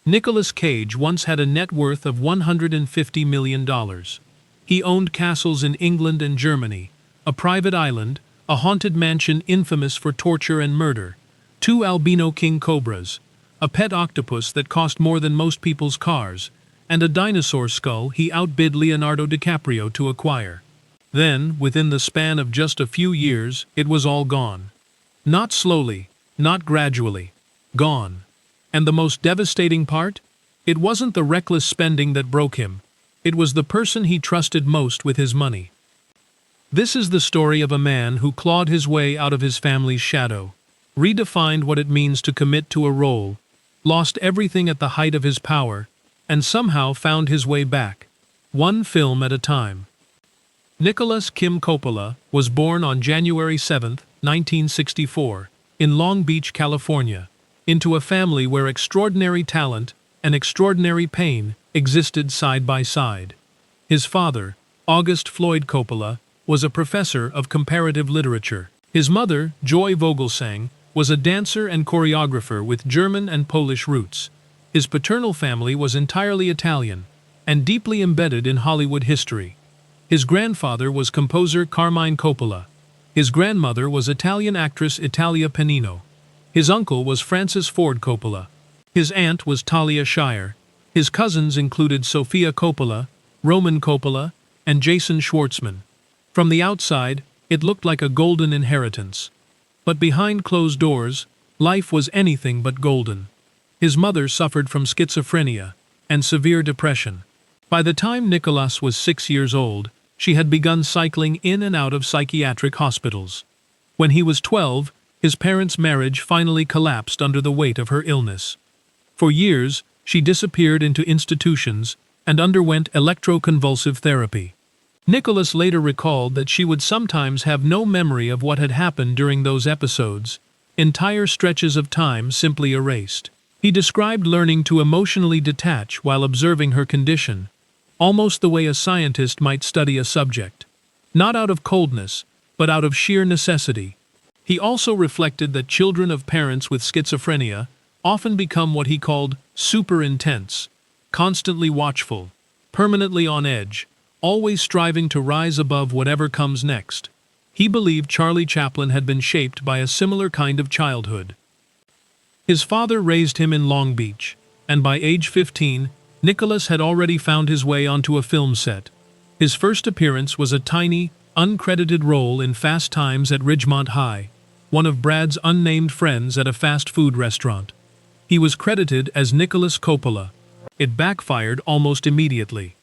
Nicolas Cage once had a net worth of $150 million. He owned castles in England and Germany, a private island, a haunted mansion infamous for torture and murder, 2 albino king cobras, a pet octopus that cost more than most people's cars, and a dinosaur skull he outbid Leonardo DiCaprio to acquire. Then, within the span of just a few years, it was all gone. Not slowly, not gradually. Gone. And the most devastating part? It wasn't the reckless spending that broke him. It was the person he trusted most with his money. This is the story of a man who clawed his way out of his family's shadow, redefined what it means to commit to a role, lost everything at the height of his power, and somehow found his way back, one film at a time. Nicolas Kim Coppola was born on January 7, 1964, in Long Beach, California, into a family where extraordinary talent and extraordinary pain existed side by side. His father, August Floyd Coppola, was a professor of comparative literature. His mother, Joy Vogelsang, was a dancer and choreographer with German and Polish roots. His paternal family was entirely Italian and deeply embedded in Hollywood history. His grandfather was composer Carmine Coppola. His grandmother was Italian actress Italia Pennino. His uncle was Francis Ford Coppola. His aunt was Talia Shire. His cousins included Sofia Coppola, Roman Coppola, and Jason Schwartzman. From the outside, it looked like a golden inheritance. But behind closed doors, life was anything but golden. His mother suffered from schizophrenia and severe depression. By the time Nicolas was 6 years old, she had begun cycling in and out of psychiatric hospitals. When he was 12, his parents' marriage finally collapsed under the weight of her illness. For years, she disappeared into institutions and underwent electroconvulsive therapy. Nicolas later recalled that she would sometimes have no memory of what had happened during those episodes, entire stretches of time simply erased. He described learning to emotionally detach while observing her condition, almost the way a scientist might study a subject. Not out of coldness, but out of sheer necessity. He also reflected that children of parents with schizophrenia often become what he called super intense, constantly watchful, permanently on edge, always striving to rise above whatever comes next. He believed Charlie Chaplin had been shaped by a similar kind of childhood. His father raised him in Long Beach, and by age 15, Nicolas had already found his way onto a film set. His first appearance was a tiny, uncredited role in Fast Times at Ridgemont High, one of Brad's unnamed friends at a fast food restaurant. He was credited as Nicolas Coppola. It backfired almost immediately.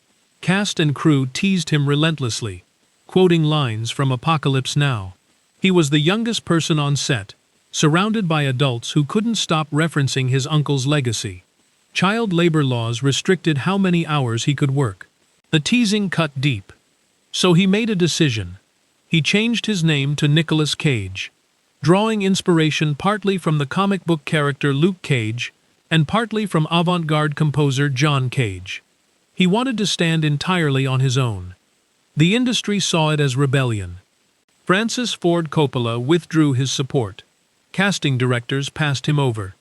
Cast and crew teased him relentlessly, quoting lines from Apocalypse Now. He was the youngest person on set, surrounded by adults who couldn't stop referencing his uncle's legacy. Child labor laws restricted how many hours he could work. The teasing cut deep. So he made a decision. He changed his name to Nicolas Cage, drawing inspiration partly from the comic book character Luke Cage and partly from avant-garde composer John Cage. He wanted to stand entirely on his own. The industry saw it as rebellion. Francis Ford Coppola withdrew his support. Casting directors passed him over.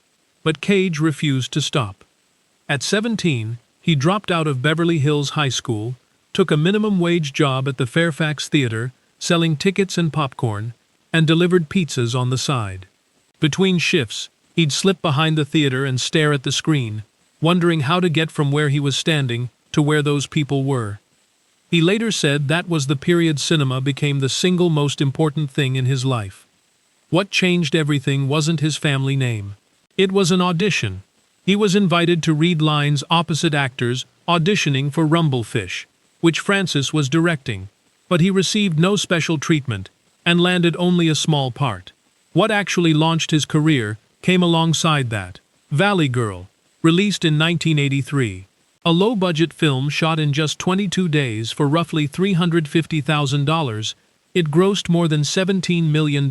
But Cage refused to stop. At 17, he dropped out of Beverly Hills High School, took a minimum-wage job at the Fairfax Theater, selling tickets and popcorn, and delivered pizzas on the side. Between shifts, he'd slip behind the theater and stare at the screen, wondering how to get from where he was standing to where those people were. He later said that was the period cinema became the single most important thing in his life. What changed everything wasn't his family name. It was an audition. He was invited to read lines opposite actors auditioning for Rumblefish, which Francis was directing, but he received no special treatment and landed only a small part. What actually launched his career came alongside that. Valley Girl, released in 1983. A low-budget film shot in just 22 days for roughly $350,000, it grossed more than $17 million.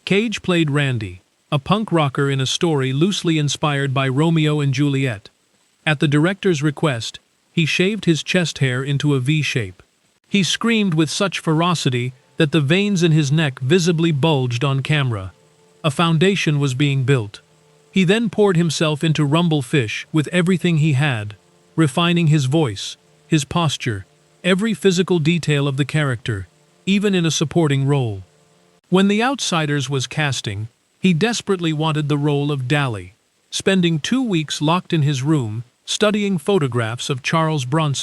Cage played Randy, a punk rocker in a story loosely inspired by Romeo and Juliet. At the director's request, he shaved his chest hair into a V shape. He screamed with such ferocity that the veins in his neck visibly bulged on camera. A foundation was being built. He then poured himself into Rumblefish with everything he had, refining his voice, his posture, every physical detail of the character, even in a supporting role. When The Outsiders was casting, he desperately wanted the role of Dally, spending 2 weeks locked in his room, studying photographs of Charles Bronson.